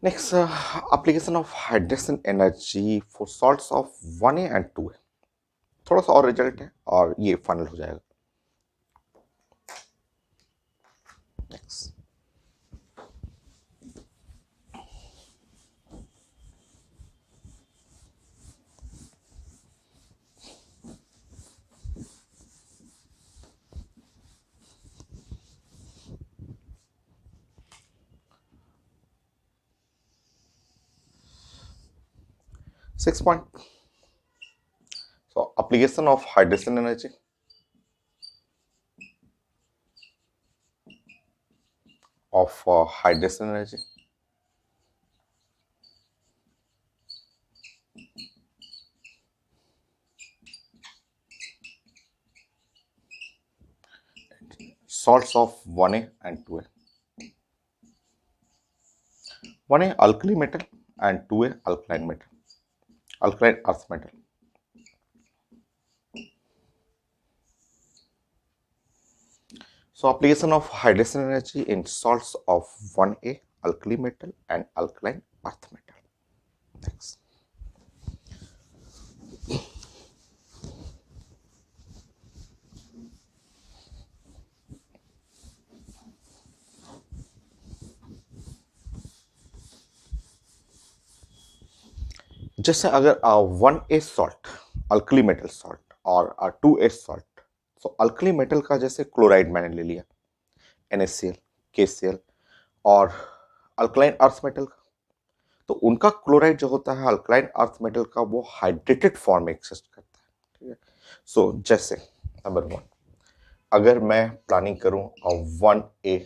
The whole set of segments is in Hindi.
Next, application of hydration energy for salts of 1A and 2A। थोड़ा सा और रिजल्ट है और ये फाइनल हो जाएगा। Next, 6 point. So application of hydration energy hydration energy salts of 1A and 2A. 1A alkali metal and 2A alkaline metal, alkaline earth metal. So application of hydration energy in salts of 1A alkali metal and alkaline earth metal. Next. जैसे अगर 1A salt alkali metal salt और 2A सॉल्ट, तो अल्कली मेटल का जैसे क्लोराइड मैंने ले लिया NaCl, KCl, और अल्कलाइन अर्थ मेटल का, तो उनका क्लोराइड जो होता है अल्कलाइन अर्थ मेटल का वो हाइड्रेटेड फॉर्म में एक्सिस्ट करता है। ठीक है। सो जैसे नंबर 1, अगर मैं प्लानिंग करूं 1A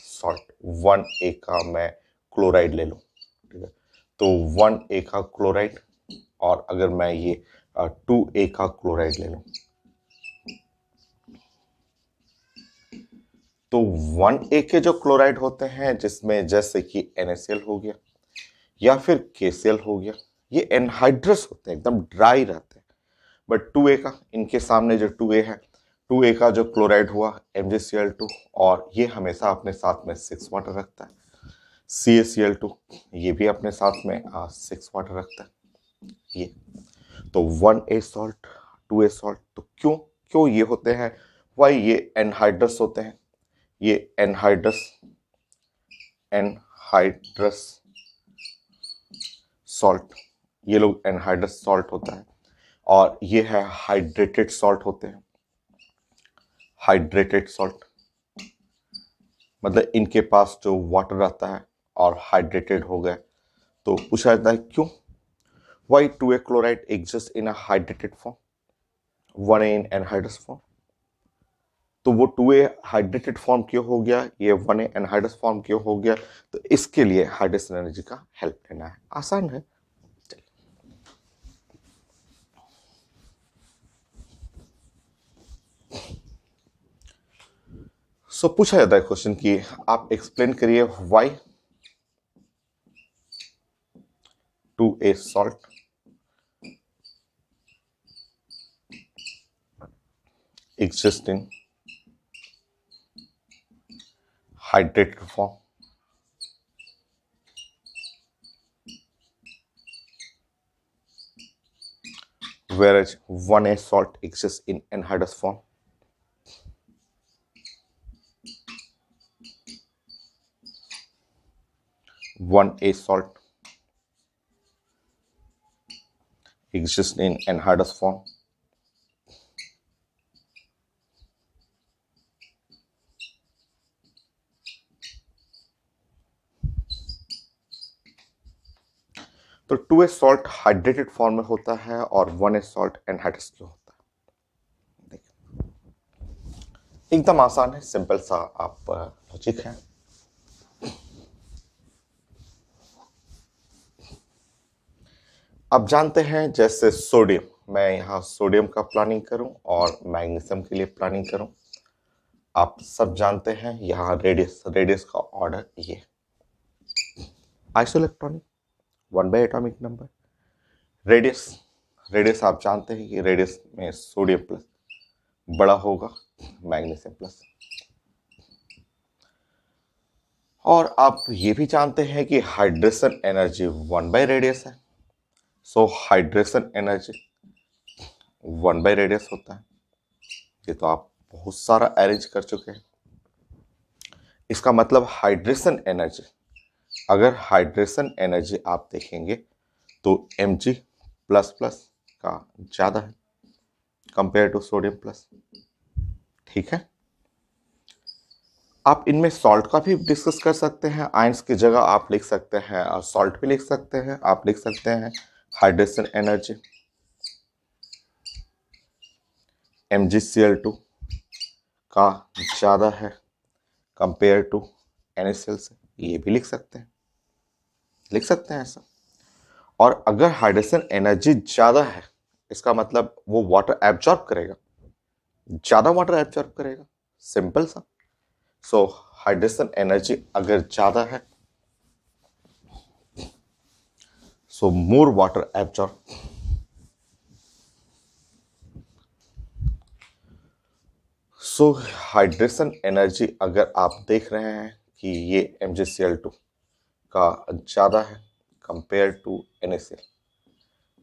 सॉल्ट, 1A का मैं क्लोराइड ले लूं, ठीक है, तो 1A का क्लोराइड, और अगर मैं ये 2A का क्लोराइड ले लूं, तो 1A के जो क्लोराइड होते हैं जिसमें जैसे कि NaCl हो गया या फिर KCl हो गया, ये एनहाइड्रस होते हैं, एकदम ड्राई रहते हैं। बट 2A का, इनके सामने जो 2A है, 2A का जो क्लोराइड हुआ MgCl2, और ये हमेशा अपने साथ में 6 वाटर रखता है। CaCl2 ये भी अपने साथ में 6 वाटर रखता है। ये तो 1A सॉल्ट, 2A सॉल्ट, तो क्यों ये होते हैं, वाई ये एनहाइड्रस होते हैं, ये एनहाइड्रस सॉल्ट, ये लोग एनहाइड्रस सॉल्ट होता है, और ये है हाइड्रेटेड सॉल्ट होते हैं। हाइड्रेटेड सॉल्ट मतलब इनके पास जो वाटर रहता है और हाइड्रेटेड हो गए, तो पूछा जाता है क्यों, why 2A chloride exist in a hydrated form, 1A in anhydrous form. तो वो 2A हाइड्रेटेड फॉर्म क्यों हो गया, ये 1A एनहाइड्रस फॉर्म क्यों हो गया, तो इसके लिए हाइड्रेशन एनर्जी का हेल्प लेना है। आसान है। सो पूछा जाता है क्वेश्चन कि आप एक्सप्लेन करिए why 2A salt exist in hydrated form, whereas 1A salt exists in anhydrous form. One A salt exists in anhydrous form. तो 2A सॉल्ट हाइड्रेटेड फॉर्म में होता है और 1A सॉल्ट एनहाइड्रस में होता है। देखिए एकदम आसान है, सिंपल सा आप लॉजिक है। आप जानते हैं जैसे सोडियम, मैं यहाँ सोडियम का प्लानिंग करूं और मैग्नीशियम के लिए प्लानिंग करूं, आप सब जानते हैं यहाँ रेडियस का ऑर्डर ये isoelectronic 1 bye atomic number. Radius आप जानते हैं कि रेडियस में सोडियम प्लस बड़ा होगा मैग्नीशियम प्लस, और आप ये भी जानते हैं कि हाइड्रेशन एनर्जी 1/रेडियस है। सो हाइड्रेशन एनर्जी 1/रेडियस होता है। ये तो आप बहुत सारा अरेंज कर चुके हैं। इसका मतलब हाइड्रेशन एनर्जी, अगर हाइड्रेशन एनर्जी आप देखेंगे तो Mg प्लस प्लस का ज़्यादा है कंपेयर टू सोडियम प्लस। ठीक है, आप इनमें सॉल्ट का भी डिस्कस कर सकते हैं। आयंस की जगह आप लिख सकते हैं और सॉल्ट भी लिख सकते हैं। आप लिख सकते हैं हाइड्रेशन एनर्जी MgCl2 का ज़्यादा है कंपेयर टू NaCl से, ये भी लिख सकते हैं, लिख सकते हैं ऐसा। और अगर हाइड्रेशन एनर्जी ज़्यादा है, इसका मतलब वो वाटर एब्जॉर्ब करेगा, ज़्यादा वाटर एब्जॉर्ब करेगा, सिंपल सा। सो हाइड्रेशन एनर्जी अगर ज़्यादा है, सो मोर वाटर एब्जॉर्ब। सो हाइड्रेशन एनर्जी अगर आप देख रहे हैं कि ये MgCl2 का ज़्यादा है कंपेयर टू NaCl,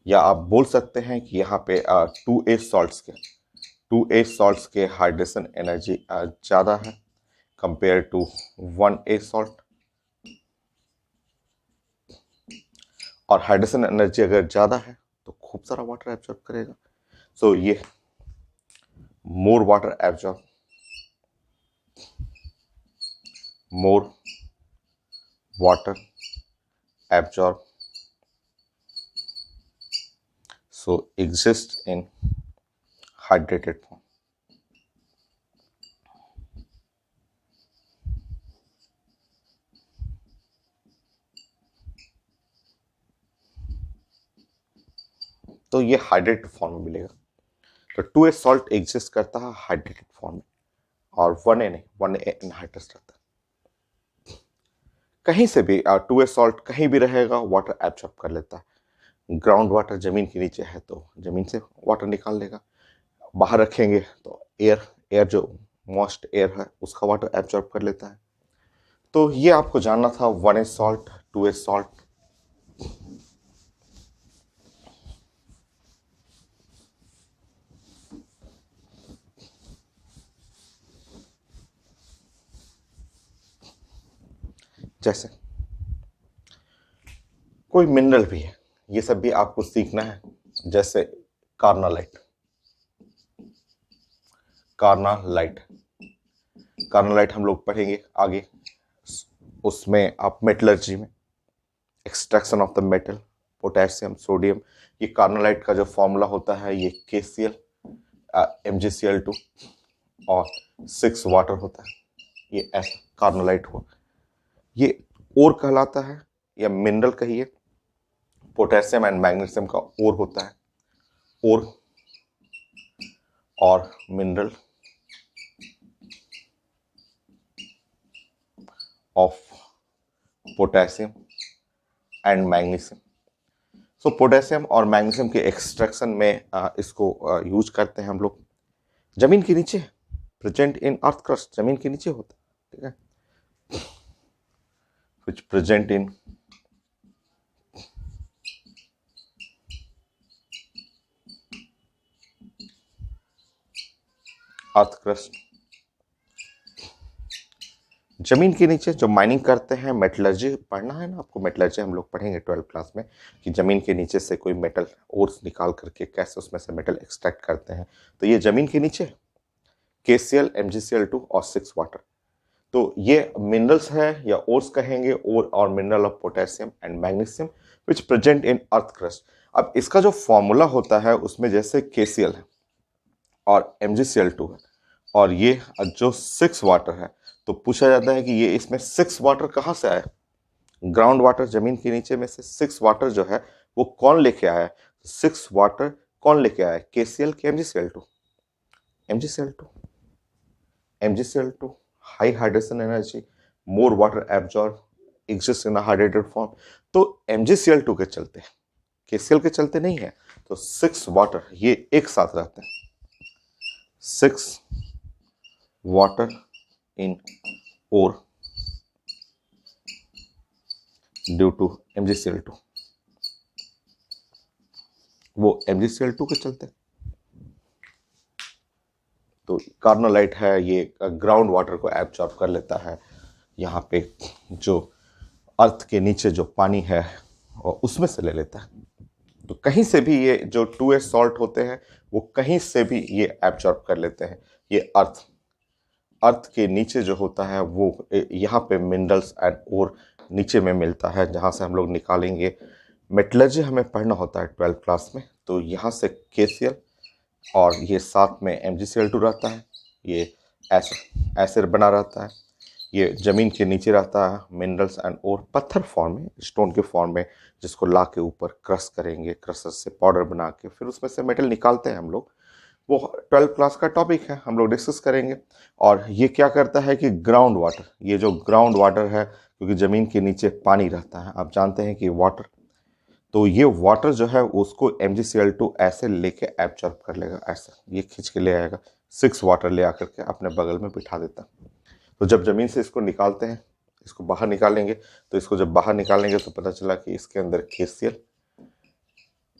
या आप बोल सकते हैं कि यहाँ पे 2A सॉल्ट्स के हाइड्रेशन एनर्जी ज़्यादा है कंपेयर टू 1A सॉल्ट। और हाइड्रेशन एनर्जी अगर ज़्यादा है तो खूब सारा वाटर एब्जॉर्ब करेगा। सो ये more water absorb, more water absorb, so exist in hydrated form. तो ये हाइड्रेटेड फॉर्म में मिलेगा। तो 2A सॉल्ट एग्जिस्ट करता है हाइड्रेटेड फॉर्म में, और 1A नहीं, 1A एनहाइड्रस रहता है। कहीं से भी 2A सॉल्ट कहीं भी रहेगा, वाटर एब्जॉर्ब कर लेता है। ग्राउंड वाटर जमीन के नीचे है तो जमीन से वाटर निकाल लेगा, बाहर रखेंगे तो एयर जो मॉइस्ट एयर है उसका वाटर एब्जॉर्ब कर लेता है। तो ये आपको जानना था 1A सॉल्ट, 2A सॉल्ट। जैसे कोई मिनरल भी है, ये सब भी आपको सीखना है। जैसे कार्नालाइट, कार्नालाइट कार्नालाइट हम लोग पढ़ेंगे आगे। उसमें आप मेटलर्जी में extraction of the metal, potassium, sodium, ये कार्नालाइट का जो फॉर्मूला होता है ये KCl MgCl2 और 6 वाटर होता है। ये ऐसा कार्नालाइट हुआ, ये ओर कहलाता है या मिनरल कहिए। पोटेशियम एंड मैग्नीशियम का ओर होता है, ओर और mineral of potassium and magnesium. So potassium और मैग्नीशियम के एक्सट्रैक्शन में इसको यूज करते हैं हम लोग। जमीन के नीचे, प्रेजेंट इन अर्थ क्रस्ट, जमीन के नीचे होता है, ठीक है, which present in earth crust. जमीन के नीचे जो माइनिंग करते हैं, मेटलर्जी पढ़ना है ना आपको, मेटलर्जी हम लोग पढ़ेंगे 12th क्लास में कि जमीन के नीचे से कोई मेटल ओर्स निकाल करके कैसे उसमें से मेटल एक्सट्रैक्ट करते हैं। तो ये जमीन के नीचे KCl MgCl2 और 6 वाटर। तो ये मिनरल्स है या ओर्स कहेंगे, ओर और mineral of potassium and magnesium which present in earth crust. अब इसका जो फॉर्मूला होता है उसमें जैसे KCl है और MgCl2 है और ये जो 6 वाटर है, तो पूछा जाता है कि ये इसमें 6 वाटर कहाँ से आया। ग्राउंड वाटर, जमीन के नीचे में से 6 वाटर जो है वो कौन लेके आया है। 6 वाटर कौन लेके आया है, KCl के MgCl2? MgCl2, MgCl2 high hydration energy, more water absorb, exist in hydrated form. तो MgCl2 के चलते, KCl के चलते नहीं है। तो 6 वाटर ये एक साथ रहते हैं, 6 water in or due to MgCl2। वो MgCl2 के चलते। तो कार्नोलाइट है, ये ग्राउंड वाटर को एब्जॉर्ब कर लेता है। यहाँ पे जो अर्थ के नीचे जो पानी है और उसमें से ले लेता है। तो कहीं से भी ये जो 2S सॉल्ट होते हैं वो कहीं से भी ये एब्जॉर्ब कर लेते हैं। ये अर्थ के नीचे जो होता है वो यहाँ पे मिनरल्स एंड और नीचे में मिलता है, जहाँ से हम लोग निकालेंगे। मेटलर्जी हमें पढ़ना होता है 12th क्लास में। तो यहाँ से KCl और ये साथ में MgCl2 रहता है। ये एसिड बना रहता है। ये ज़मीन के नीचे रहता है, मिनरल्स एंड और पत्थर फॉर्म में, स्टोन के फॉर्म में, जिसको ला के ऊपर क्रश करेंगे, क्रशर से पाउडर बना के फिर उसमें से मेटल निकालते हैं हम लोग। वो 12th क्लास का टॉपिक है, हम लोग डिस्कस करेंगे। और ये क्या करता है कि ग्राउंड वाटर, ये जो ग्राउंड वाटर है, क्योंकि ज़मीन के नीचे पानी रहता है, आप जानते हैं कि वाटर, तो ये वाटर जो है उसको MgCl2 ऐसे लेके एब्जॉर्ब कर लेगा, ऐसे ये खींच के ले आएगा। 6 वाटर ले आकर के अपने बगल में बिठा देता है। तो जब ज़मीन से इसको निकालते हैं, इसको बाहर निकालेंगे, तो इसको जब बाहर निकालेंगे तो पता चला कि इसके अंदर KCl,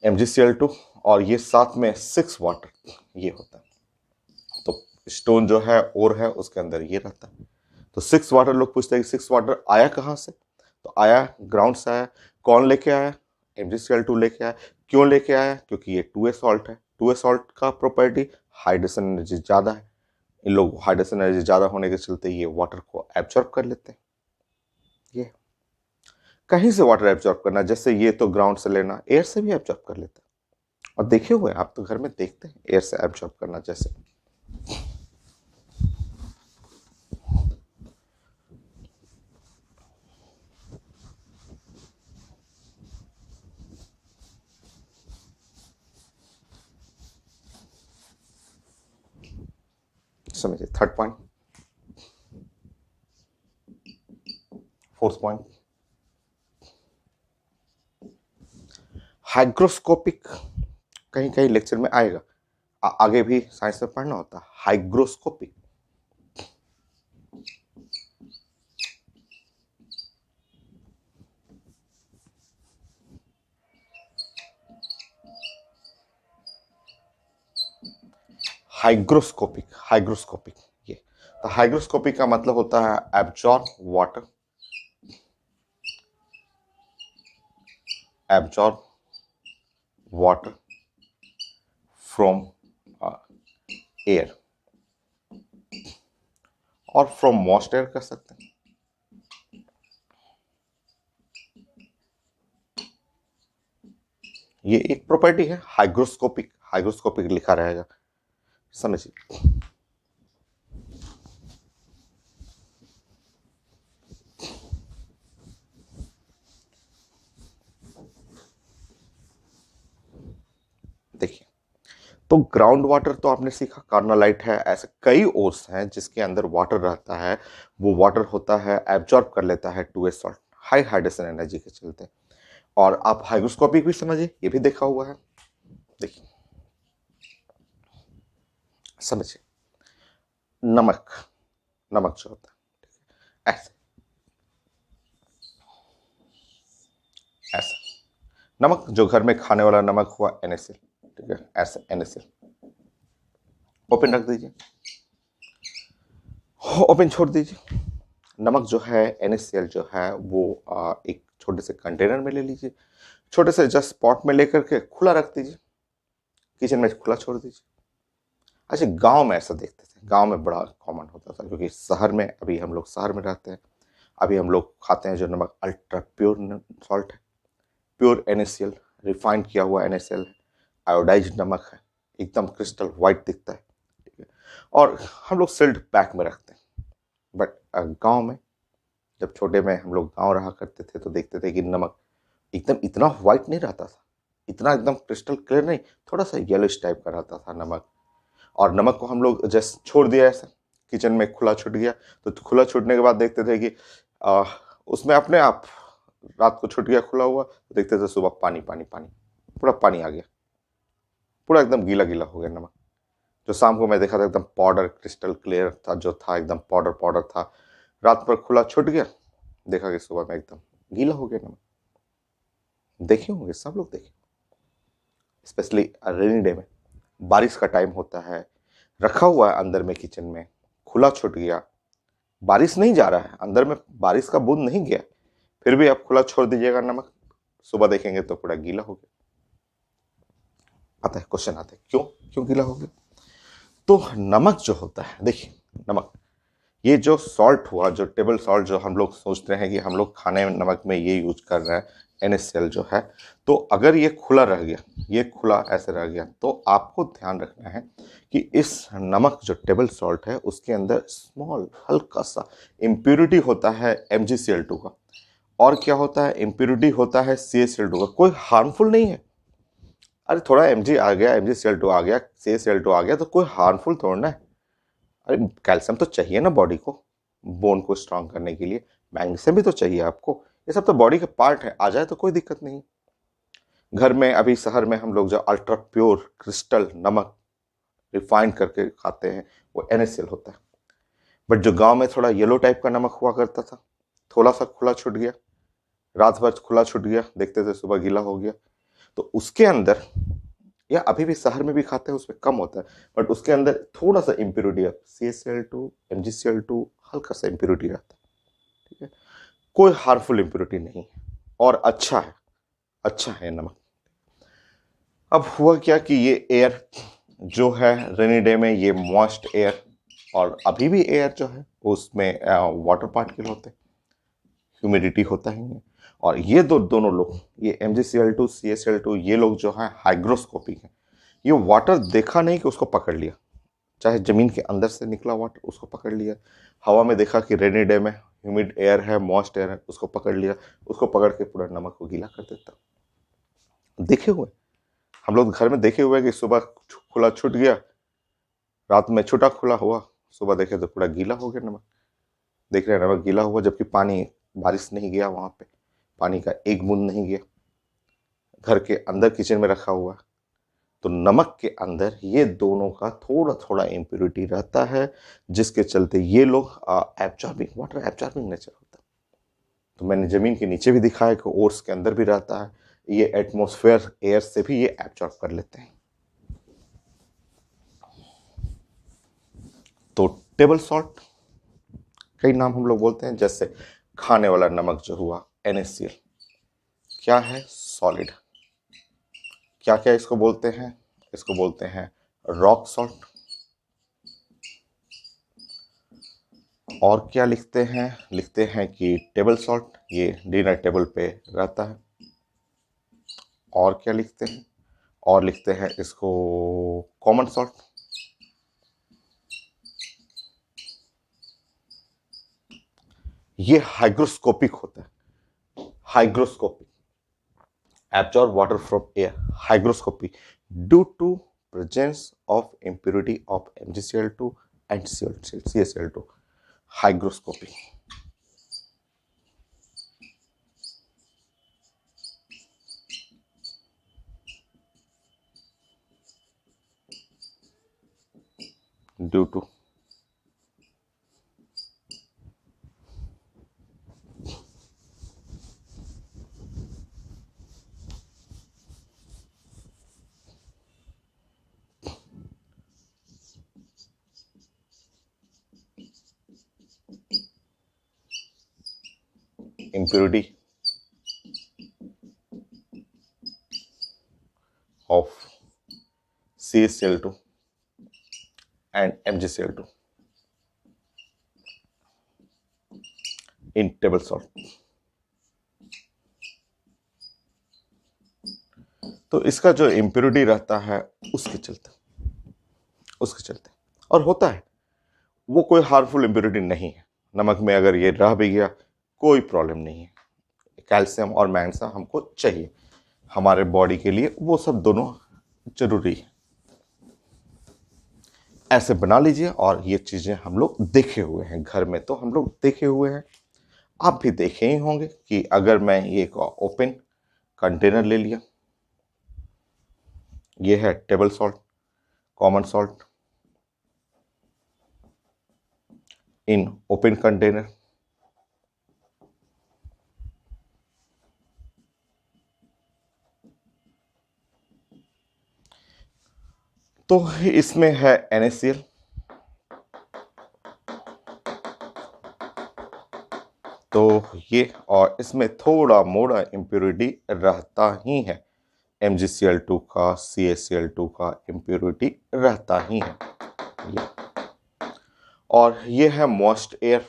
MgCl2 और ये साथ में 6 वाटर ये होता है। तो स्टोन जो है और है उसके अंदर ये रहता है। तो 6 वाटर, लोग पूछते हैं कि 6 वाटर आया कहाँ से? तो आया ग्राउंड से आया। कौन लेके आया? MgCl2 लेके आया। क्यों लेके आया? क्योंकि ये 2S सॉल्ट है। 2S सॉल्ट का प्रॉपर्टी हाइड्रेशन एनर्जी ज़्यादा है। इन लोग हाइड्रेशन एनर्जी ज़्यादा होने के चलते ये वाटर को एब्जॉर्ब कर लेते हैं। ये कहीं से वाटर एब्जॉर्ब करना, जैसे ये तो ग्राउंड से लेना, एयर से भी एब्जॉर्ब कर लेते हैं। और देखे हुए आप तो घर में देखते हैं एयर से एब्जॉर्ब करना। जैसे समझिए, 3rd point. 4th point, hygroscopic. कहीं कहीं लेक्चर में आएगा, आगे भी साइंस में पढ़ना होता है हाइग्रोस्कोपिक। हाइग्रोस्कोपिक ये, तो हाइग्रोस्कोपिक का मतलब होता है एब्जॉर्ब वाटर फ्रॉम एयर और फ्रॉम मॉइस्ट एयर कर सकते हैं। ये एक प्रॉपर्टी है हाइग्रोस्कोपिक लिखा रहेगा, समझिए। देखिए, तो ग्राउंड वाटर तो आपने सीखा, कार्नोलाइट है, ऐसे कई ओर्स हैं जिसके अंदर वाटर रहता है। वो वाटर होता है एब्जॉर्ब कर लेता है 2S salt, high hydration energy के चलते। और आप हाइग्रोस्कोपिक भी समझिए, ये भी देखा हुआ है। देखिए, समझिए, नमक जो होता है ऐसे ऐसा, नमक जो घर में खाने वाला नमक हुआ NaCl, ठीक है, ऐसे NaCl ओपन रख दीजिए, ओपन छोड़ दीजिए। नमक जो है NaCl जो है वो एक छोटे से कंटेनर में ले लीजिए, छोटे से जस्ट पॉट में लेकर के खुला रख दीजिए, किचन में खुला छोड़ दीजिए। अच्छा, गांव में ऐसा देखते थे, गांव में बड़ा कॉमन होता था, क्योंकि शहर में, अभी हम लोग शहर में रहते हैं, अभी हम लोग खाते हैं जो नमक अल्ट्रा प्योर सॉल्ट है, प्योर NaCl, रिफाइंड किया हुआ NaCl है, आयोडाइज्ड नमक है, एकदम क्रिस्टल वाइट दिखता है, ठीक है। और हम लोग सील्ड पैक में रखते हैं। बट गांव में, जब छोटे में हम लोग गांव रहा करते थे तो देखते थे कि नमक एकदम इतना वाइट नहीं रहता था, इतना एकदम क्रिस्टल क्लियर नहीं, थोड़ा सा येलोइश टाइप का रहता था नमक। और नमक को हम लोग जैसे छोड़ दिया ऐसे, किचन में खुला छूट गया, तो खुला छूटने के बाद देखते थे कि उसमें अपने आप रात को छूट गया खुला हुआ, तो देखते थे सुबह पानी पानी पानी, पूरा पानी आ गया, पूरा एकदम गीला गीला हो गया नमक। जो शाम को मैं देखा था एकदम पाउडर क्रिस्टल क्लियर था, जो था एकदम पाउडर था। रात पर खुला छूट गया, देखा कि सुबह में एकदम गीला हो गया नमक। देखे होंगे, सब लोग देखे, स्पेशली रेनी डे में, बारिश का टाइम होता है, रखा हुआ है अंदर में किचन में, खुला छूट गया, बारिश नहीं जा रहा है अंदर में, बारिश का बूंद नहीं गया, फिर भी आप खुला छोड़ दीजिएगा नमक, सुबह देखेंगे तो पूरा गीला हो गया। आता है क्वेश्चन, आता है क्यों क्यों गीला हो गया? तो नमक जो होता है, देखिए नमक, ये जो सॉल्ट हुआ, जो टेबल सॉल्ट, जो हम लोग सोचते हैं कि हम लोग खाने में नमक में ये यूज कर रहे हैं, NaCl जो है, तो अगर ये खुला रह गया, ये खुला ऐसे रह गया, तो आपको ध्यान रखना है कि इस नमक जो टेबल सॉल्ट है उसके अंदर स्मॉल हल्का सा इम्प्योरिटी होता है MgCl2 का, और क्या होता है, इम्प्योरिटी होता है CaCl2 का। कोई हार्मफुल नहीं है, अरे थोड़ा Mg आ गया, MgCl2 आ गया, CaCl2 आ गया, तो कोई हार्मफुल थोड़ा ना है। अरे कैल्शियम तो चाहिए ना बॉडी को, बोन को स्ट्रांग करने के लिए, मैग्नीशियम भी तो चाहिए आपको, ये सब तो बॉडी के पार्ट है, आ जाए तो कोई दिक्कत नहीं। घर में अभी शहर में हम लोग जो अल्ट्रा प्योर क्रिस्टल नमक रिफाइंड करके खाते हैं वो NaCl होता है, बट जो गांव में थोड़ा येलो टाइप का नमक हुआ करता था, थोड़ा सा खुला छूट गया, रात भर खुला छूट गया, देखते थे सुबह गीला हो गया, तो उसके अंदर, या अभी भी शहर में भी खाते हैं उसमें कम होता है, बट उसके अंदर थोड़ा सा इम्प्योरिटी है, CaCl2 MgCl2, हल्का सा इम्प्योरिटी रहता है, ठीक है, कोई हार्मफुल इम्प्योरिटी नहीं है, और अच्छा है, अच्छा है नमक। अब हुआ क्या कि ये एयर जो है रेनी डे में, ये मॉइस्ट एयर, और अभी भी एयर जो है उसमें वाटर पार्टिकल होते हैं, ह्यूमिडिटी होता ही है, और ये दोनों लोग, ये MgCl2 CaCl2, ये लोग जो है हाइग्रोस्कोपिक है, ये वाटर देखा नहीं कि उसको पकड़ लिया, चाहे जमीन के अंदर से निकला वाटर उसको पकड़ लिया, हवा में देखा कि रेनी डे में ह्यूमिड एयर है, मॉइस्ट एयर है, उसको पकड़ लिया, उसको पकड़ के पूरा नमक को गीला कर देता। देखे हुए हम लोग घर में देखे हुए कि सुबह खुला छूट गया, रात में छूटा खुला हुआ, सुबह देखे तो पूरा गीला हो गया नमक। देख रहे हैं नमक गीला हुआ, जबकि पानी, बारिश नहीं गया वहां पे, पानी का एक बूंद नहीं गया, घर के अंदर किचन में रखा हुआ, तो नमक के अंदर ये दोनों का थोड़ा थोड़ा इम्प्योरिटी रहता है, जिसके चलते ये लोग एब्जॉर्बिंग, वाटर एब्जॉर्बिंग नेचर होता है। तो मैंने जमीन के नीचे भी दिखाया कि ओर्स के अंदर भी रहता है, ये एटमॉस्फेयर एयर से भी ये एब्जॉर्ब कर लेते हैं। तो टेबल सॉल्ट, कई नाम हम लोग बोलते हैं, जैसे खाने वाला नमक जो हुआ NaCl, क्या है, सॉलिड, क्या क्या इसको बोलते हैं, इसको बोलते हैं रॉक सॉल्ट, और क्या लिखते हैं, लिखते हैं कि टेबल सॉल्ट, ये डिनर टेबल पे रहता है, और क्या लिखते हैं, और लिखते हैं इसको कॉमन सॉल्ट। ये हाइग्रोस्कोपिक होता है, hygroscopic, absorb water from air, hygroscopy, due to presence of impurity of MgCl2 and CaCl2, hygroscopy. Due to impurity of CaCl2 and MgCl2 in table salt. तो इसका जो इम्प्योरिटी रहता है उसके चलते, उसके चलते, और होता है वो कोई हार्मफुल इम्प्योरिटी नहीं है नमक में, अगर ये रह भी गया कोई प्रॉब्लम नहीं है। कैल्शियम और मैग्नीशियम हमको चाहिए हमारे बॉडी के लिए, वो सब दोनों जरूरी है। ऐसे बना लीजिए, और ये चीजें हम लोग देखे हुए हैं घर में, तो हम लोग देखे हुए हैं, आप भी देखे ही होंगे कि अगर मैं ये ओपन कंटेनर ले लिया, ये है table salt, common salt in open container, तो इसमें है NaCl, तो ये, और इसमें थोड़ा मोड़ा इम्प्योरिटी रहता ही है, MgCl2 का, CaCl2 का इम्प्योरिटी रहता ही है ये। और ये है मॉइस्ट एयर,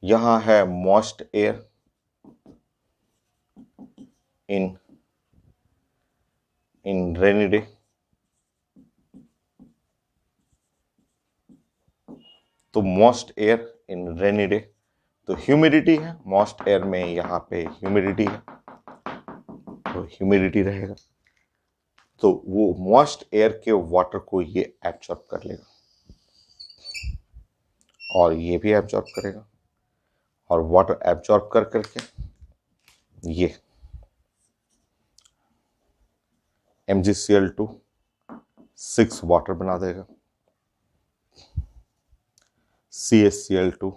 यहां है moist air in rainy day. तो moist air in rainy day, तो ह्यूमिडिटी है मॉइस्ट एयर में, यहाँ पे ह्यूमिडिटी है तो ह्यूमिडिटी रहेगा, तो वो मॉइस्ट एयर के वाटर को ये एब्जॉर्ब कर लेगा और ये भी एब्जॉर्ब करेगा, और वाटर एब्जॉर्ब कर करके ये MgCl2 6 वाटर बना देगा, CaCl2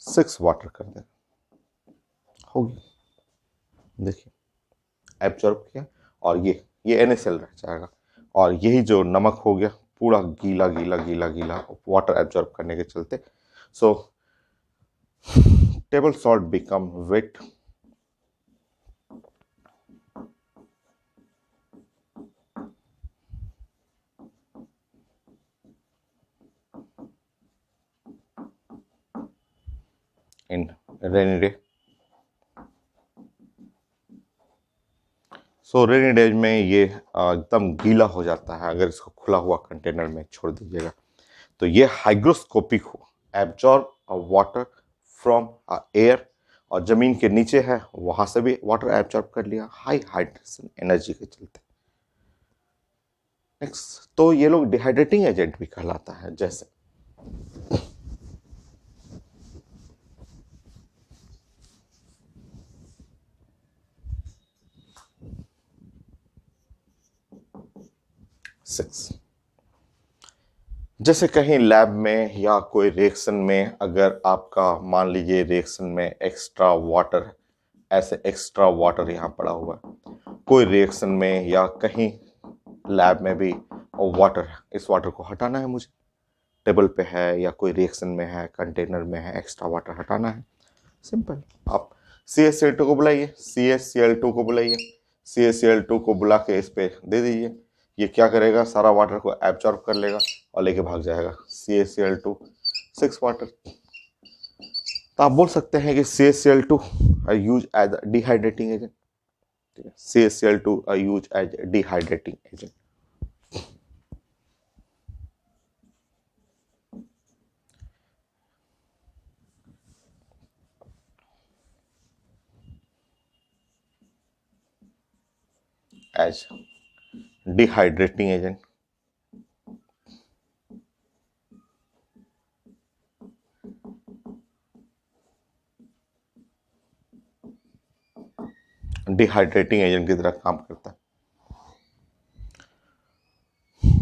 6 वाटर कर देगा, हो गया, देखिए एब्जॉर्ब किया, और ये NaCl रह जाएगा, और यही जो नमक हो गया पूरा गीला गीला गीला गीला वाटर एब्जॉर्ब करने के चलते, so table salt become wet, in rainy day. So rainy days में ये एकदम गीला हो जाता है अगर इसको खुला हुआ कंटेनर में छोड़ दीजिएगा, तो ये हाइग्रोस्कोपिक हुआ, एब्जॉर्ब वाटर फ्रॉम एयर, और जमीन के नीचे है वहां से भी वाटर एब्जॉर्ब कर लिया हाई हाइड्रेशन एनर्जी के चलते। नेक्स्ट, तो ये लोग डिहाइड्रेटिंग एजेंट भी कहलाता है, जैसे सिक्स, जैसे कहीं लैब में या कोई रिएक्शन में अगर आपका मान लीजिए रिएक्शन में एक्स्ट्रा वाटर, ऐसे एक्स्ट्रा वाटर यहाँ पड़ा हुआ है कोई रिएक्शन में या कहीं लैब में भी, और वाटर, इस वाटर को हटाना है मुझे, टेबल पे है या कोई रिएक्शन में है, कंटेनर में है, एक्स्ट्रा वाटर हटाना है, सिंपल, आप CaCl2 को बुलाइए, CaCl2 को बुलाइए, CaCl2 को बुला के इस पे दे दीजिए, ये क्या करेगा, सारा वाटर को एब्जॉर्ब कर लेगा और लेके भाग जाएगा, CaCl2 6 वाटर। तो आप बोल सकते हैं कि CaCl2 are used as a dehydrating agent, CaCl2 are used as a dehydrating agent। as dehydrating agent, dehydrating agent की तरह काम करता है,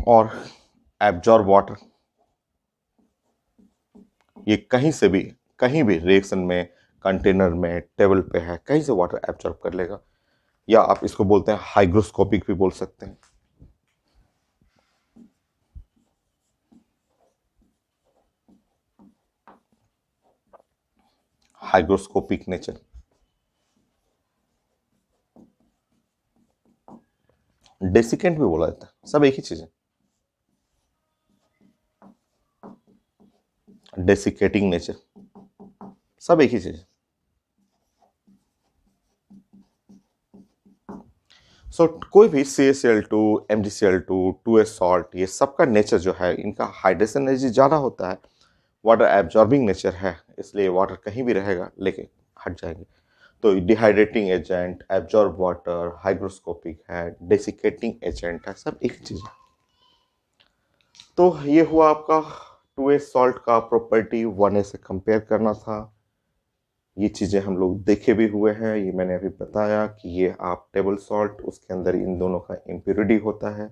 और एब्जॉर्ब वाटर, ये कहीं से भी, कहीं भी रिएक्शन में, कंटेनर में, टेबल पे है, कहीं से वाटर एब्जॉर्ब कर लेगा, या आप इसको बोलते हैं हाइग्रोस्कोपिक भी बोल सकते हैं, हाइग्रोस्कोपिक नेचर। डेसिकेंट भी बोला जाता है, सब एक ही चीज है, डेसिकेटिंग नेचर, सब एक ही चीज है। सो कोई भी CaCl2, MgCl2, 2S सॉल्ट, ये सबका नेचर जो है, इनका हाइड्रेशन एनर्जी ज़्यादा होता है, वाटर एब्जॉर्बिंग नेचर है, इसलिए वाटर कहीं भी रहेगा लेके हट जाएंगे। तो dehydrating agent, absorb water, hygroscopic है, डेसिकेटिंग एजेंट है, सब एक चीज़ है। तो ये हुआ आपका 2S सॉल्ट का प्रॉपर्टी 1A से कंपेयर करना था। ये चीज़ें हम लोग देखे भी हुए हैं, ये मैंने अभी बताया कि ये आप टेबल सॉल्ट, उसके अंदर इन दोनों का इम्प्योरिटी होता है,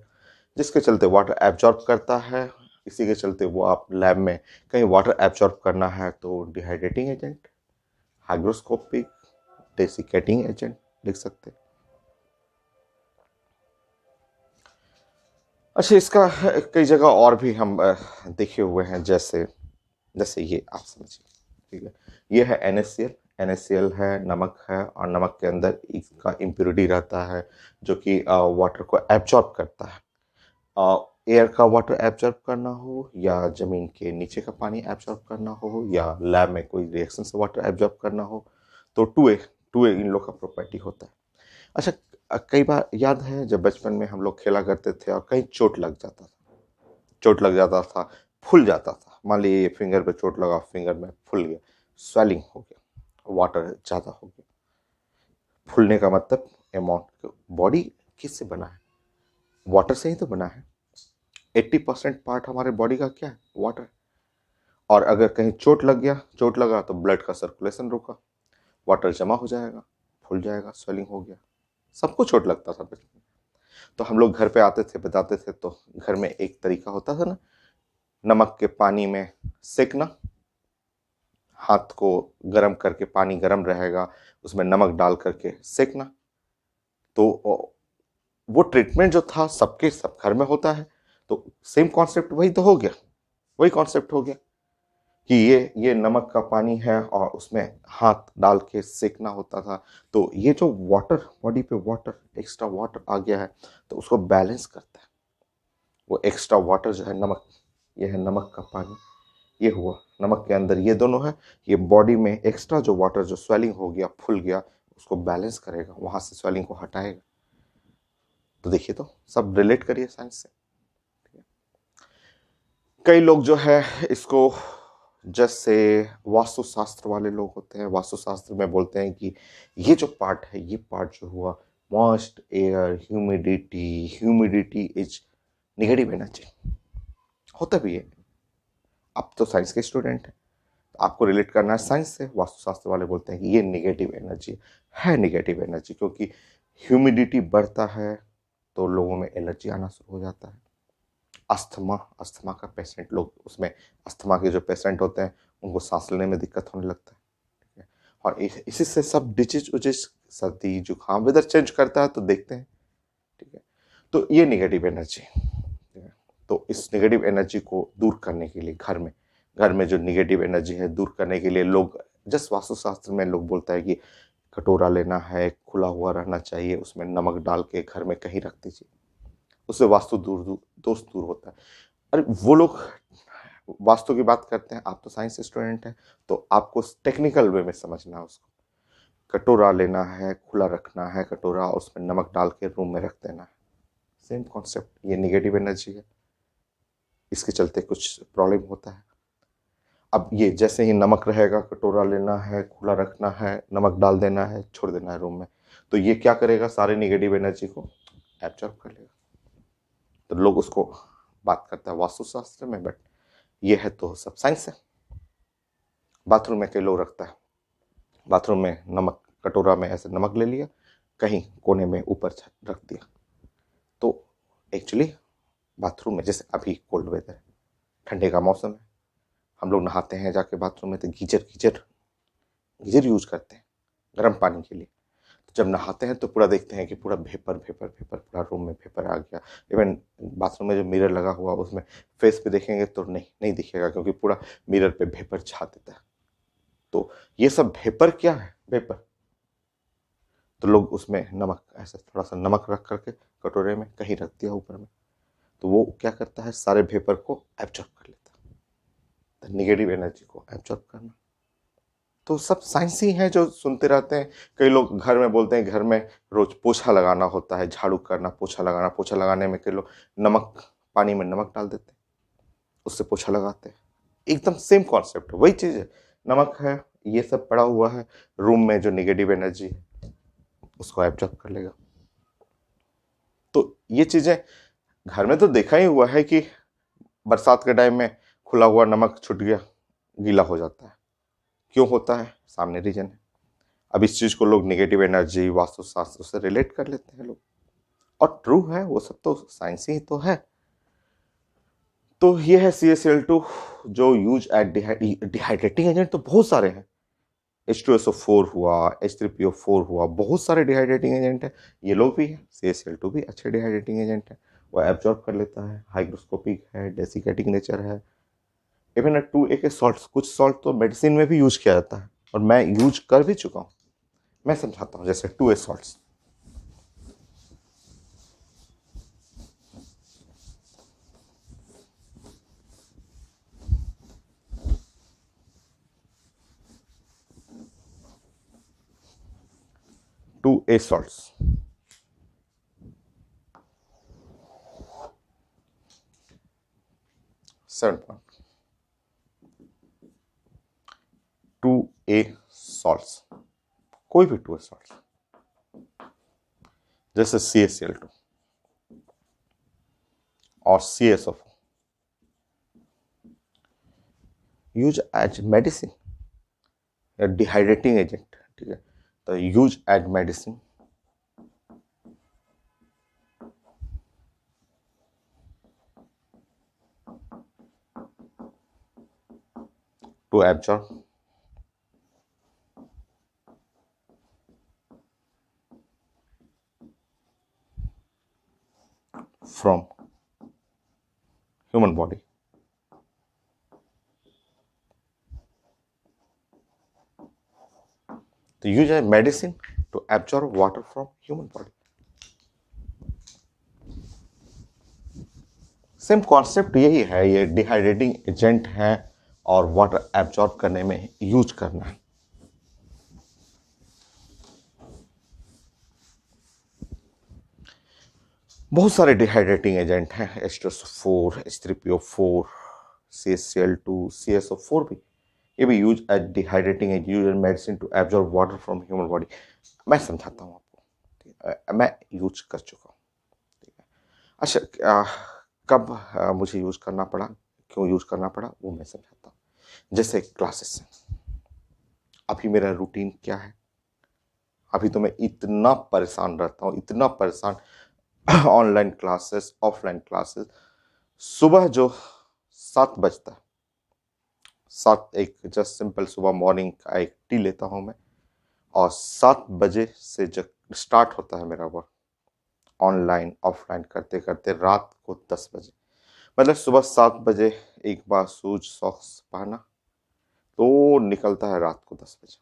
जिसके चलते वाटर एब्जॉर्ब करता है, इसी के चलते वो आप लैब में कहीं वाटर एब्जॉर्ब करना है तो डिहाइड्रेटिंग एजेंट, हाइग्रोस्कोपिक, डेसिकेटिंग एजेंट लिख सकते हैं। अच्छा, इसका कई जगह और भी हम देखे हुए हैं, जैसे जैसे ये आप समझिए, ठीक है। ये है NaCl। NaCl है, नमक है, और नमक के अंदर इसका इम्प्योरिटी रहता है जो कि वाटर को एब्जॉर्ब करता है। एयर का वाटर एब्जॉर्ब करना हो, या जमीन के नीचे का पानी एब्जॉर्ब करना हो, या लैब में कोई रिएक्शन से वाटर एब्जॉर्ब करना हो, तो टू ए इन लोग का प्रॉपर्टी होता है। अच्छा, कई बार याद है जब बचपन में हम लोग खेला करते थे और कहीं चोट लग जाता था, चोट लग जाता था, फूल जाता था। मान लीजिए ये फिंगर पे चोट लगा, फिंगर में फूल गया, स्वेलिंग हो गया, वाटर ज़्यादा हो गया। फूलने का मतलब अमाउंट, बॉडी किससे बना है? वाटर से ही तो बना है। 80% पार्ट हमारे बॉडी का क्या है? वाटर। और अगर कहीं चोट लग गया, चोट लगा तो ब्लड का सर्कुलेशन रुका, वाटर जमा हो जाएगा, फूल जाएगा, स्वेलिंग हो गया। सबको चोट लगता था बचपन में। तो हम लोग घर पे आते थे, बताते थे, तो घर में एक तरीका होता था ना, नमक के पानी में सेकना, हाथ को गर्म करके, पानी गर्म रहेगा, उसमें नमक डाल करके सेकना। तो वो ट्रीटमेंट जो था सबके सब घर में होता है, तो सेम कॉन्सेप्ट वही तो हो गया, वही कॉन्सेप्ट हो गया कि ये नमक का पानी है और उसमें हाथ डाल के सेकना होता था। तो ये जो वाटर, बॉडी पे वाटर, एक्स्ट्रा वाटर आ गया है, तो उसको बैलेंस करता है। वो एक्स्ट्रा वाटर जो है नमक, ये है नमक का पानी, ये हुआ नमक के अंदर, ये दोनों है। ये बॉडी में एक्स्ट्रा जो वाटर, जो स्वेलिंग हो गया, फूल गया, उसको बैलेंस करेगा, वहां से स्वेलिंग को हटाएगा। तो देखिए, तो सब रिलेट करिए साइंस से। कई लोग जो है इसको, जैसे वास्तुशास्त्र वाले लोग होते हैं, वास्तुशास्त्र में बोलते हैं कि ये जो पार्ट है, ये पार्ट जो हुआ, moist air, humidity, humidity is negative energy. होता भी है। आप तो साइंस के स्टूडेंट हैं, तो आपको रिलेट करना है साइंस से। वास्तुशास्त्र वाले बोलते हैं कि ये नेगेटिव एनर्जी है, नेगेटिव एनर्जी, क्योंकि ह्यूमिडिटी बढ़ता है तो लोगों में एलर्जी आना शुरू हो जाता है। अस्थमा, अस्थमा का पेशेंट, लोग उसमें अस्थमा के जो पेशेंट होते हैं उनको सांस लेने में दिक्कत होने लगता है, ठीक है। और इसी से सब डिजीज उजिज, सर्दी जुकाम, वेदर चेंज करता है तो देखते हैं, ठीक है। तो ये नेगेटिव एनर्जी, ठीक है। तो इस नेगेटिव एनर्जी को दूर करने के लिए घर में जो नेगेटिव एनर्जी है दूर करने के लिए लोग, जस्ट वास्तुशास्त्र में लोग बोलता है कि कटोरा लेना है, खुला हुआ रहना चाहिए, उसमें नमक डाल के घर में कहीं रख दीजिए, उससे वास्तु दोष दूर होता है। अरे वो लोग वास्तु की बात करते हैं, आप तो साइंस स्टूडेंट हैं, तो आपको टेक्निकल वे में समझना है उसको। कटोरा लेना है, खुला रखना है कटोरा, और उसमें नमक डाल के रूम में रख देना है, सेम कॉन्सेप्ट। ये नेगेटिव एनर्जी है, इसके चलते कुछ प्रॉब्लम होता है। अब ये जैसे ही नमक रहेगा, कटोरा लेना है, खुला रखना है, नमक डाल देना है, छोड़ देना है रूम में, तो ये क्या करेगा, सारे नेगेटिव एनर्जी को एब्जॉर्ब कर लेगा। तो लोग उसको बात करता है वास्तुशास्त्र में, बट ये है तो सब साइंस है। बाथरूम में कई लोग रखता है, बाथरूम में नमक, कटोरा में ऐसे नमक ले लिया, कहीं कोने में ऊपर रख दिया। तो एक्चुअली बाथरूम में, जैसे अभी कोल्ड वेदर है, ठंडे का मौसम है, हम लोग नहाते हैं जाके बाथरूम में, तो गीजर गीजर गीजर यूज करते हैं गर्म पानी के लिए। तो जब नहाते हैं तो पूरा देखते हैं कि पूरा भेपर भेपर भेपर, पूरा रूम में भेपर आ गया। इवन बाथरूम में जो मिरर लगा हुआ, उसमें फेस पे देखेंगे तो नहीं नहीं दिखेगा, क्योंकि पूरा मिरर पे भेपर छा देता है। तो ये सब भेपर क्या है? भेपर। तो लोग उसमें नमक, ऐसे थोड़ा सा नमक रख करके कटोरे में कहीं रख दिया ऊपर में, तो वो क्या करता है, सारे भेपर को एब्जॉर्ब कर लेता है, नेगेटिव एनर्जी को एब्जॉर्ब करना। तो सब साइंस ही है जो सुनते रहते हैं। कई लोग घर में बोलते हैं घर में रोज पोछा लगाना होता है, झाड़ू करना, पोछा लगाना। पोछा लगाने में कई लोग नमक, पानी में नमक डाल देते हैं, उससे पोछा लगाते हैं। एकदम सेम कॉन्सेप्ट है, वही चीज है। नमक है, ये सब पड़ा हुआ है रूम में, जो नेगेटिव एनर्जी है उसको एब्जॉर्ब कर लेगा। तो ये चीजें घर में तो देखा ही हुआ है कि बरसात के टाइम में खुला हुआ नमक छूट गया, गीला हो जाता है। क्यों होता है? सामने रीजन है। अब इस चीज को लोग नेगेटिव एनर्जी, वास्तुशास्त्र से रिलेट कर लेते हैं लोग, और ट्रू है, वो सब तो साइंस ही तो है। तो ये है CaCl2, जो यूज एट डिहाइड्रेटिंग एजेंट तो बहुत सारे हैं। H2SO4 हुआ, H3PO4 हुआ, बहुत सारे डिहाइड्रेटिंग एजेंट है। ये लोग भी है, CaCl2 भी अच्छे डिहाइड्रेटिंग एजेंट है। वो एब्जॉर्ब कर लेता है, हाइग्रोस्कोपिक है, डेसिकेटिंग नेचर है। इवन 2A के सॉल्ट, कुछ सॉल्ट तो मेडिसिन में भी यूज किया जाता है और मैं यूज कर भी चुका हूँ। मैं समझाता हूँ, जैसे 2A salts. Two A salts, 2A salts, कोई भी 2A सॉल्ट्स, जैसे CaCl2 और CaSO4, यूज एज मेडिसिन या डिहाइड्रेटिंग एजेंट, ठीक है, तो use as medicine to absorb from human body. तो use as medicine to absorb water from human body. Same concept यही है, ये डिहाइड्रेटिंग एजेंट है और वाटर एब्जॉर्ब करने में यूज करना है। बहुत सारे डिहाइड्रेटिंग एजेंट हैं, H2SO4, H3PO4, CaCl2, CaSO4 भी, ये भी use as dehydrating as, use as medicine to absorb water from human body. मैं समझाता हूँ आपको, ठीक है? मैं यूज कर चुका हूँ, ठीक है। अच्छा, कब मुझे यूज करना पड़ा, क्यों यूज करना पड़ा, वो मैं समझाता हूँ। जैसे क्लासेस, अभी मेरा रूटीन क्या है, अभी तो मैं इतना परेशान रहता हूँ, इतना परेशान, ऑनलाइन क्लासेस, ऑफलाइन क्लासेस। सुबह जो 7 बजता है, 7, एक जस्ट सिंपल सुबह मॉर्निंग का एक टी लेता हूँ मैं, और 7 बजे से जब स्टार्ट होता है मेरा वर्क, ऑनलाइन ऑफलाइन करते करते रात को 10 बजे, मतलब सुबह 7 बजे एक बार शूज सॉक्स पहना तो निकलता है रात को 10 बजे।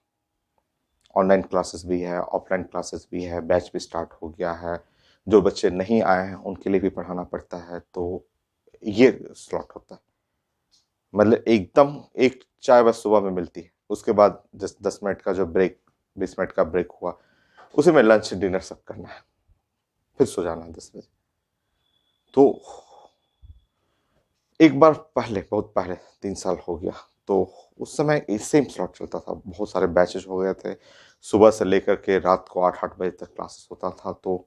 ऑनलाइन क्लासेस भी है, ऑफलाइन क्लासेस भी है, बैच भी स्टार्ट हो गया है, जो बच्चे नहीं आए हैं उनके लिए भी पढ़ाना पड़ता है, तो ये स्लॉट होता है। मतलब एकदम एक चाय बस सुबह में मिलती है, उसके बाद 10 मिनट का जो ब्रेक, 20 मिनट का ब्रेक हुआ, उसी में लंच डिनर सब करना है, फिर सो जाना है 10 बजे। तो एक बार पहले, बहुत पहले, 3 साल हो गया, तो उस समय सेम स्लॉट चलता था, बहुत सारे बैचेस हो गए थे, सुबह से लेकर के रात को 8-8 बजे तक क्लासेस होता था। तो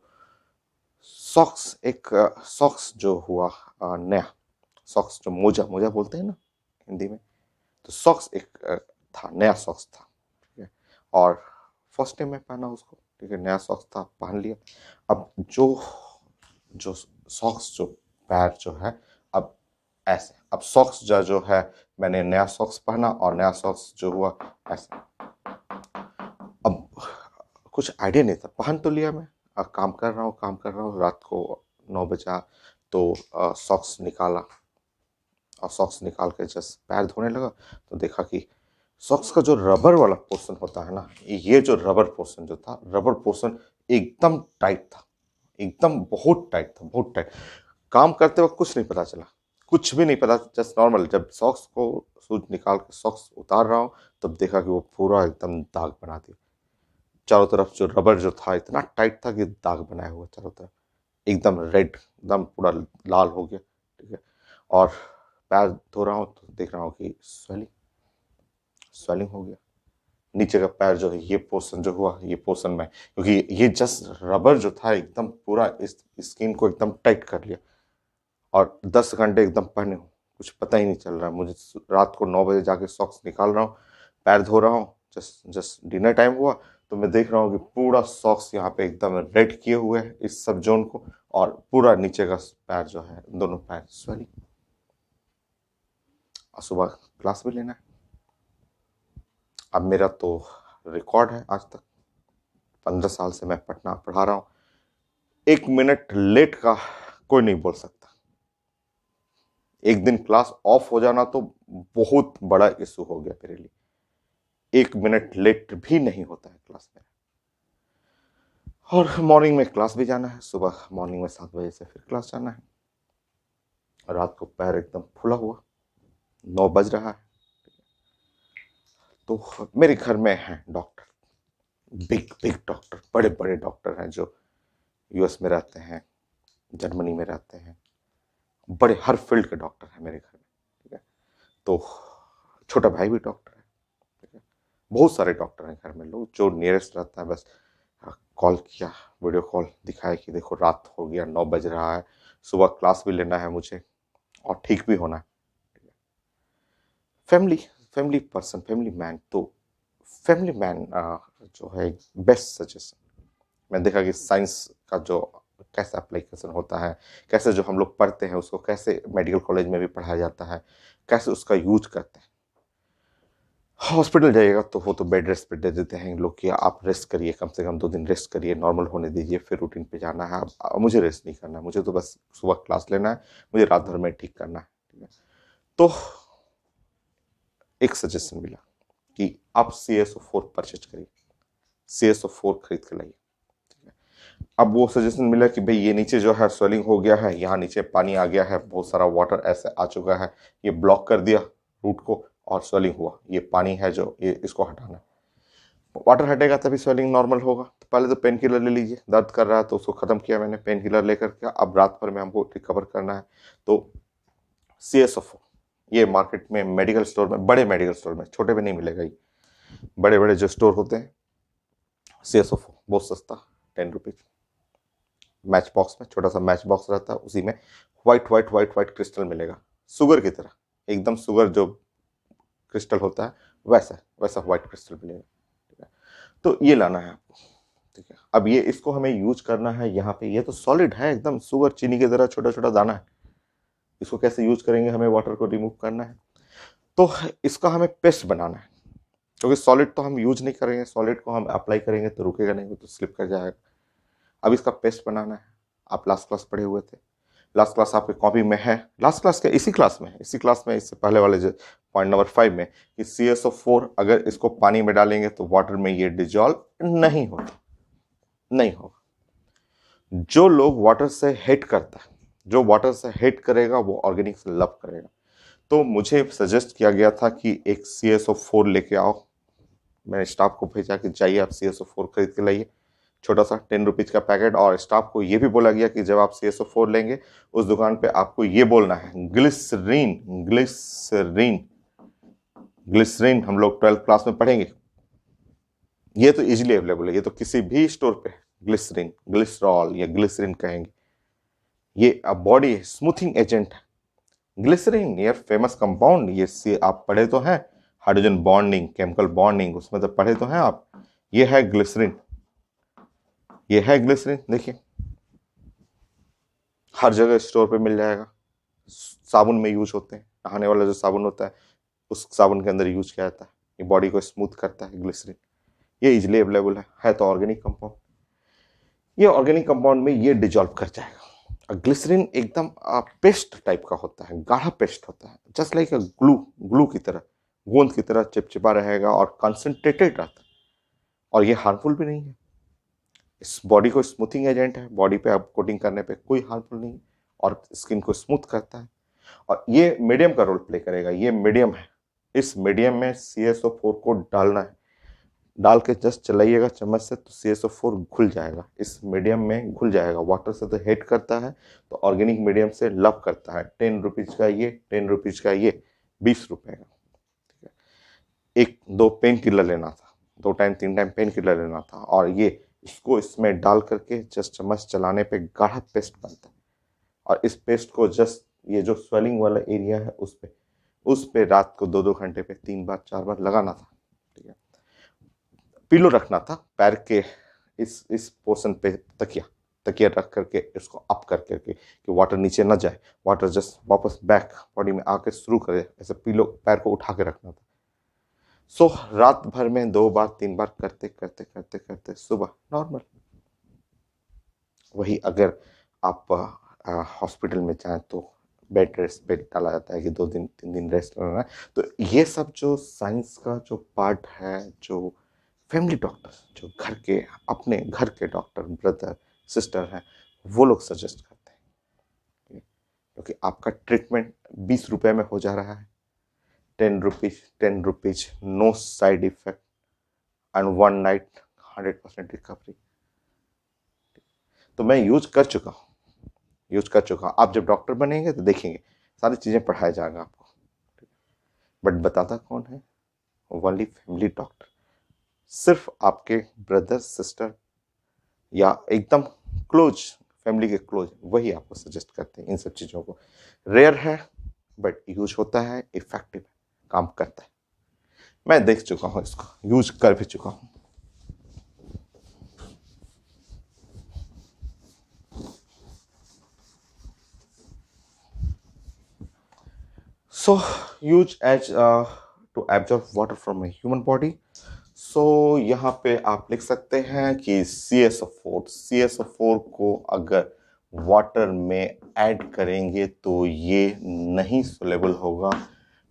सॉक्स, एक सॉक्स जो हुआ, नया सॉक्स, जो मोजा मोजा बोलते हैं ना हिंदी में, तो सॉक्स एक था, नया सॉक्स था, ठीक है। और फर्स्ट टाइम मैं पहना उसको, ठीक है, नया सॉक्स था, पहन लिया। अब जो जो सॉक्स, जो पैर जो है, अब ऐसे, अब सॉक्स जो है, मैंने नया सॉक्स पहना और नया सॉक्स जो हुआ ऐसे। अब कुछ आइडिया नहीं था, पहन तो लिया मैं, काम कर रहा हूँ, काम कर रहा हूँ, रात को 9 बजा, तो सॉक्स निकाला, और सॉक्स निकाल के जस्ट पैर धोने लगा, तो देखा कि सॉक्स का जो रबर वाला पोर्शन होता है ना, ये जो रबर पोर्शन जो था, रबर पोर्शन एकदम टाइट था, एकदम बहुत टाइट था, बहुत टाइट। काम करते वक्त कुछ नहीं पता चला, कुछ भी नहीं पता, जस्ट नॉर्मल, जब सॉक्स को सूज निकाल के सॉक्स उतार रहा हूँ, तब देखा कि वो पूरा एकदम दाग बना दिया चारों तरफ। जो रबर जो था इतना टाइट था कि दाग बनाया हुआ चारों तरफ, एकदम रेड, एकदम पूरा लाल हो गया, ठीक है। और पैर धो रहा हूँ तो देख रहा हूँ कि स्वेलिंग, स्वेलिंग हो गया नीचे का पैर जो है, ये पोर्शन जो हुआ, ये पोर्शन में, क्योंकि ये जस्ट रबर जो था एकदम पूरा इस स्किन को एकदम टाइट कर लिया, और 10 घंटे एकदम पहने हूँ, कुछ पता ही नहीं चल रहा है मुझे। रात को 9 बजे जाके सॉक्स निकाल रहा हूँ, पैर धो रहा हूँ, जस्ट जस्ट डिनर टाइम हुआ, तो मैं देख रहा हूँ कि पूरा सॉक्स यहाँ पे एकदम रेड किए हुए है इस सब जोन को, और पूरा नीचे का पैर जो है, दोनों पैर स्वेलिंग। और सुबह क्लास भी लेना है। अब मेरा तो रिकॉर्ड है आज तक, 15 साल से मैं पढ़ा रहा हूँ, 1 मिनट लेट का कोई नहीं बोल सकता। एक दिन क्लास ऑफ हो जाना तो बहुत बड़ा इशू हो गया मेरे लिए। 1 मिनट लेट भी नहीं होता है क्लास में। और मॉर्निंग में क्लास भी जाना है, सुबह मॉर्निंग में 7 बजे से फिर क्लास जाना है। रात को पैर एकदम फूला हुआ, 9 बज रहा है। तो मेरे घर में हैं डॉक्टर, बिग बिग डॉक्टर, बड़े बड़े डॉक्टर हैं जो यूएस में रहते हैं, जर्मनी में रहते हैं, बड़े हर फील्ड के डॉक्टर हैं मेरे घर में। ठीक है, तो छोटा भाई भी डॉक्टर है। ठीक है, बहुत सारे डॉक्टर हैं घर में। लोग जो नियरेस्ट रहता है बस कॉल किया, वीडियो कॉल दिखाया कि देखो रात हो गया, 9 बज रहा है, सुबह क्लास भी लेना है मुझे और ठीक भी होना है। Family family person, family man, तो फैमिली मैन जो है बेस्ट सजेशन। मैंने देखा कि साइंस का जो कैसे अप्लीकेशन होता है, कैसे जो हम लोग पढ़ते हैं उसको कैसे मेडिकल कॉलेज में भी पढ़ाया जाता है, कैसे उसका यूज करते हैं। हॉस्पिटल जाइएगा तो वो तो बेड रेस्ट पे दे देते हैं लोग कि आप रेस्ट करिए, कम से कम 2 दिन रेस्ट करिए, नॉर्मल होने दीजिए, फिर रूटीन पे जाना है। मुझे रेस्ट नहीं करना है, मुझे तो बस सुबह क्लास लेना है, मुझे रात भर में ठीक करना है। ठीक है, तो एक सजेशन मिला कि आप CSO4 परचेज करिए, CSO4 खरीद के लाइए। अब वो सजेशन मिला कि भाई ये नीचे जो है स्वेलिंग हो गया है, यहाँ नीचे पानी आ गया है, बहुत सारा वाटर ऐसे आ चुका है, ये ब्लॉक कर दिया रूट को और स्वेलिंग हुआ, ये पानी है जो ये इसको हटाना है। वाटर हटेगा तभी स्वेलिंग नॉर्मल होगा। तो पहले तो पेन किलर ले लीजिए, दर्द कर रहा है तो उसको खत्म किया मैंने पेन किलर लेकर के। अब रात भर में हमको रिकवर करना है तो CSO4 ये मार्केट में मेडिकल स्टोर में, बड़े मेडिकल स्टोर में, छोटे में नहीं मिलेगा, ये बड़े बड़े जो स्टोर होते हैं, CSO4 बहुत सस्ता, 10 रुपीज। मैच बॉक्स में छोटा सा मैच बॉक्स रहता है, उसी में white white white white crystal मिलेगा, शुगर की तरह, एकदम शुगर जो क्रिस्टल होता है वैसा वैसा व्हाइट क्रिस्टल मिलेगा। ठीक है, तो ये लाना है आपको। ठीक है, अब ये इसको हमें यूज करना है यहाँ पे, ये तो सॉलिड है एकदम, शुगर चीनी की तरह छोटा छोटा दाना है। इसको कैसे यूज करेंगे, हमें वाटर को रिमूव करना है, तो इसका हमें पेस्ट बनाना है। क्योंकि सॉलिड तो हम यूज नहीं करेंगे, सॉलिड को हम अप्लाई करेंगे तो रुकेगा नहीं, वो तो स्लिप कर जाएगा। अब इसका पेस्ट बनाना है। आप लास्ट क्लास पढ़े हुए थे, लास्ट क्लास आपके कॉपी में है, लास्ट क्लास के इसी क्लास में है, इसी क्लास में इससे पहले वाले पॉइंट नंबर 5 में कि CSO4 अगर इसको पानी में डालेंगे तो वाटर में ये डिजॉल्व नहीं होता, नहीं होगा। जो लोग वाटर से हेट करता है, जो वाटर से हेट करेगा वो ऑर्गेनिक से लव करेगा। तो मुझे सजेस्ट किया गया था कि एक CSO4 लेके आओ। मैंने स्टाफ को भेजा कि जाइए आप CSO4 खरीद के लाइए, छोटा सा 10 रुपीज का पैकेट। और स्टाफ को ये भी बोला गया कि जब आप CSO4 लेंगे उस दुकान पे आपको ये बोलना है ग्लिसरीन, ग्लिसरीन, ग्लिसरीन। हम लोग 12th क्लास में पढ़ेंगे, ये तो इजीली अवेलेबल है, ये तो किसी भी स्टोर पे ग्लिसरीन, ग्लिसरॉल या ग्लिसरीन कहेंगे। ये बॉडी स्मूथिंग एजेंट है ग्लिसरीन, ये फेमस कंपाउंड, ये आप पढ़े तो हैं, हाइड्रोजन बॉन्डिंग, केमिकल बॉन्डिंग, उसमें तो पढ़े तो हैं आप। ये है ग्लिसरीन, ये है ग्लिसरीन, देखिए हर जगह स्टोर पे मिल जाएगा। साबुन में यूज होते हैं, नहाने वाला जो साबुन होता है उस साबुन के अंदर यूज किया जाता है, ये बॉडी को स्मूथ करता है ग्लिसरीन। ये इजिली अवेलेबल है तो ऑर्गेनिक कंपाउंड, ये ऑर्गेनिक कंपाउंड में ये डिजॉल्व कर जाएगा। ग्लिसरीन एकदम पेस्ट टाइप का होता है, गाढ़ा पेस्ट होता है, जस्ट लाइक ग्लू, ग्लू की तरह, गोंद की तरह चिपचिपा रहेगा और कंसंट्रेटेड रहता है, और ये हार्मफुल भी नहीं है। इस बॉडी को स्मूथिंग एजेंट है, बॉडी पे आप कोटिंग करने पे कोई हार्मफुल नहीं, और स्किन को स्मूथ करता है। और ये मीडियम का रोल प्ले करेगा, ये मीडियम है, इस मीडियम में CSO4 को डालना है, डाल के जस्ट चलाइएगा चम्मच से तो CSO4 घुल जाएगा, इस मीडियम में घुल जाएगा। वाटर से तो हेट करता है तो ऑर्गेनिक मीडियम से लव करता है। 10 रुपीज का ये, 10 रुपीज का ये, 20 रुपए का। ठीक है, 1-2 पेन किलर लेना था, 2 टाइम 3 टाइम पेन किलर लेना था, और ये इसको इसमें डाल करके जस्ट चम्मच चलाने पे गाढ़ा पेस्ट बनता है। और इस पेस्ट को जस्ट ये जो स्वेलिंग वाला एरिया है उस पे रात को 2-2 घंटे पे 3 बार 4 बार लगाना था। ठीक है, पिलो रखना था पैर के इस पोर्शन पे, तकिया तकिया रख करके इसको अप कर करके कि वाटर नीचे ना जाए, वाटर जस्ट वापस बैक बॉडी में आके शुरू करे, ऐसे पिलो पैर को उठा के रखना था। सो रात भर में 2 बार 3 बार करते करते करते करते सुबह नॉर्मल। वही अगर आप हॉस्पिटल में जाएं तो बेड रेस्ट पे डाला जाता है कि 2 दिन 3 दिन रेस्ट करना है। तो ये सब जो साइंस का जो पार्ट है, जो फैमिली डॉक्टर, जो घर के अपने घर के डॉक्टर ब्रदर सिस्टर हैं, वो लोग सजेस्ट करते हैं, क्योंकि आपका ट्रीटमेंट 20 रुपए में हो जा रहा है, 10 rupees, no side effect and 1 night 100% recovery. तो मैं यूज कर चुका हूँ। आप जब डॉक्टर बनेंगे तो देखेंगे सारी चीज़ें पढ़ाया जाएगा आपको, बट बताता कौन है? Only family doctor. सिर्फ आपके ब्रदर सिस्टर या एकदम क्लोज फैमिली के क्लोज वही आपको सजेस्ट करते हैं इन सब चीज़ों को। रेयर है बट यूज होता है, इफेक्टिव है, काम करता है। मैं देख चुका हूँ, इसको यूज कर भी चुका हूँ। So use as to absorb water from a human body. So यहाँ पे आप लिख सकते हैं कि CSO4 को अगर वाटर में ऐड करेंगे तो ये नहीं सोलेबल होगा।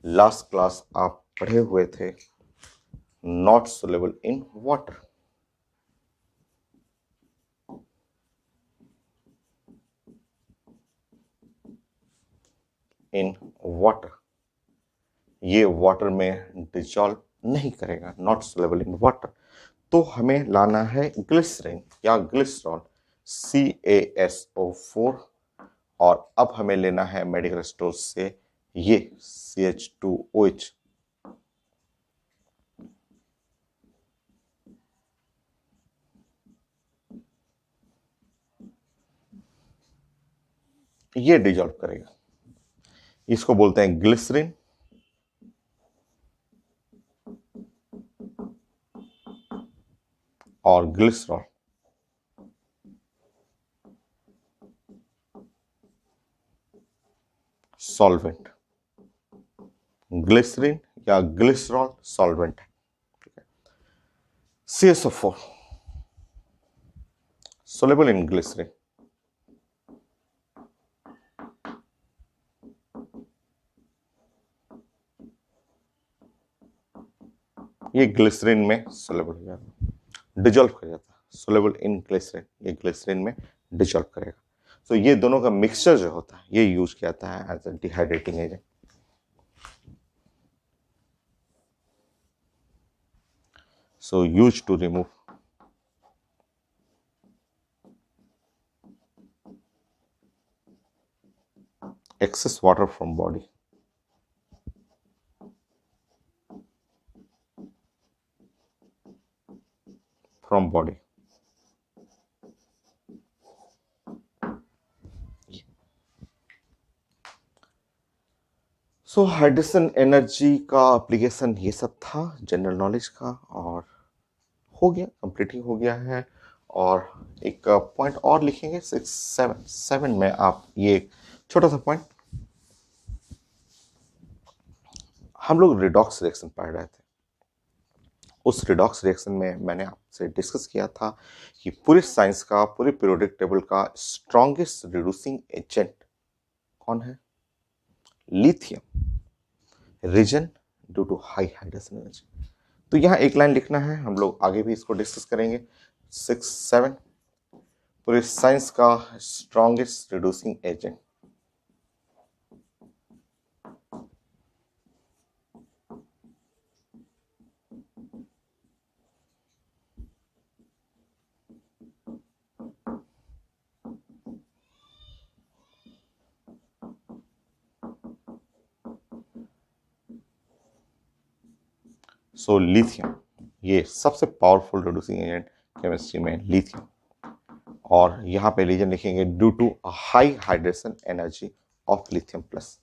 लास्ट क्लास आप पढ़े हुए थे, not soluble in water. In water, ये वाटर में डिजॉल्व नहीं करेगा, नॉट सोलेबल इन वाटर। तो हमें लाना है ग्लिसरीन या ग्लिसरॉल, CaSO4, और अब हमें लेना है मेडिकल स्टोर से ये CH2OH। ये डिजॉल्व करेगा, इसको बोलते हैं ग्लिसरीन। और ग्लिसरॉल सॉल्वेंट, ग्लिसरीन या ग्लिसरॉल सॉल्वेंट है। CSO4 soluble in glycerine. ये ग्लिसरीन में सोलेबल हो जाता है, डिजॉल्व कर जाता है। सोलेबल इन ग्लिसरीन, ये ग्लिसरीन में डिजॉल्व करेगा। तो ये दोनों का मिक्सचर जो होता है ये यूज किया जाता है as a dehydrating agent. So used to remove excess water from body. From body. So hydration energy का एप्लीकेशन ये सब था जनरल नॉलेज का, और हो गया, कंप्लीटिंग हो गया है। और एक पॉइंट और लिखेंगे 6-7 में आप, ये छोटा सा पॉइंट, हम लोग रिडॉक्स रिएक्शन पढ़ रहे थे। उस रिडॉक्स रिएक्शन में मैंने आपसे डिस्कस किया था कि पूरे साइंस का, पूरे पीरियोडिक टेबल का स्ट्रॉन्गेस्ट रिड्यूसिंग एजेंट कौन है? Lithium, reason due to high hydration energy. तो यहाँ एक लाइन लिखना है, हम लोग आगे भी इसको डिस्कस करेंगे। 6-7 पूरे साइंस का strongest reducing agent. So lithium, ये सबसे पावरफुल रिड्यूसिंग एजेंट केमिस्ट्री में लिथियम। और यहाँ पे रीजन लिखेंगे due to high hydration energy of lithium plus.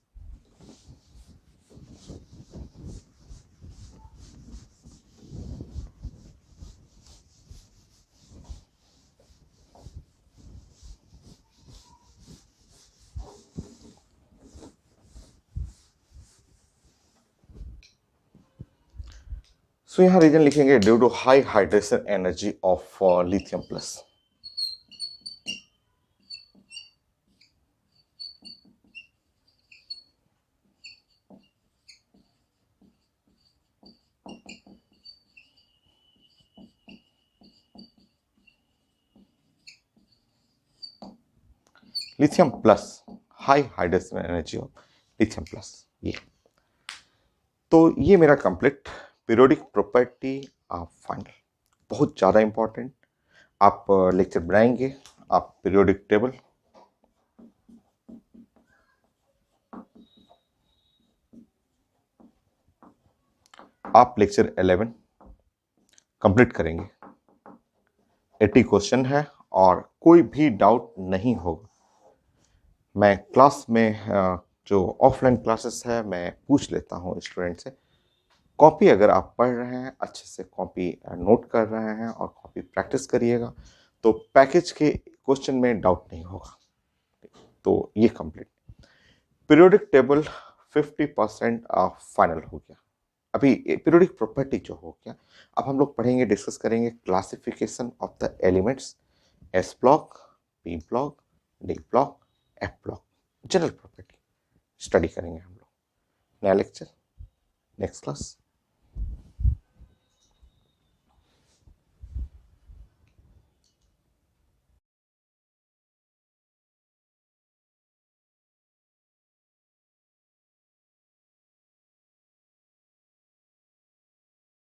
So यहाँ रीजन लिखेंगे due to high hydration energy of lithium plus. Lithium plus, high hydrogen energy of lithium plus. ये तो ये मेरा कंप्लीट पीरियोडिक प्रॉपर्टी फाइनल, बहुत ज़्यादा इंपॉर्टेंट। आप लेक्चर बनाएंगे, आप पीरियोडिक टेबल, आप लेक्चर 11 कंप्लीट करेंगे। 80 क्वेश्चन है और कोई भी डाउट नहीं होगा। मैं क्लास में जो ऑफलाइन क्लासेस है मैं पूछ लेता हूँ स्टूडेंट से। कॉपी अगर आप पढ़ रहे हैं, अच्छे से कॉपी नोट कर रहे हैं और कॉपी प्रैक्टिस करिएगा तो पैकेज के क्वेश्चन में डाउट नहीं होगा। तो ये कंप्लीट पीरियोडिक टेबल 50% फाइनल हो गया। अभी पीरियोडिक प्रॉपर्टी जो हो गया, अब हम लोग पढ़ेंगे, डिस्कस करेंगे classification of the elements, S block, P block, D block, F block, general property study करेंगे हम लोग। नया लेक्चर नेक्स्ट क्लास।